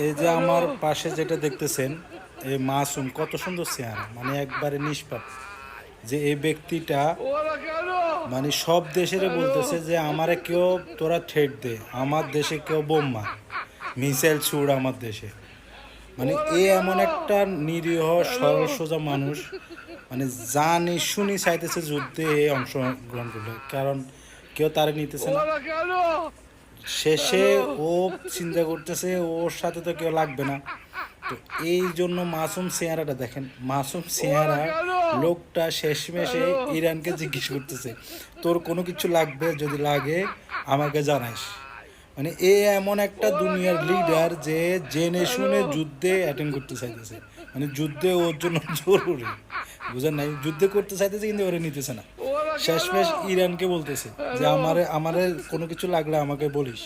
এই যে আমার পাশে যেটা দেখতেছেন, এই মাসুম কত সুন্দর চেহারা, মানে একবারে নিষ্পাপ। যে এই ব্যক্তিটা মানে সব দেশের বলতেছে যে আমারে কেউ তোরা থ্রেট দে, আমার দেশে কেউ বোম মার, মিসাইল ছুড় আমার দেশে। মানে এ এমন একটা নিরীহ সরল সোজা মানুষ, মানে জানি শুনি চাইতেছে যুদ্ধে এ অংশগ্রহণ করবে, কারণ কেউ তারে নিতেছে না। শেষে ও চিন্তা করতেছে ওর সাথে তো কেউ লাগবে না। তো এই জন্য মাসুম চেহারাটা দেখেন, মাসুম চেহারা লোকটা শেষমেশে ইরানকে জিজ্ঞেস করতেছে তোর কোনো কিছু লাগবে, যদি লাগে আমাকে জানাইস। মানে এ এমন একটা দুনিয়ার লিডার যে জেনে শুনে যুদ্ধে অ্যাটেন্ড করতে চাইতেছে, মানে যুদ্ধে ওর জন্য জরুরি। বুঝেন নাই, যুদ্ধে করতে চাইতেছে কিন্তু ওরে নিতেছে না। শেষমেশ ইরানকে বলতেছে যে আমারে আমারে কোনো কিছু লাগলে আমাকে বলিস।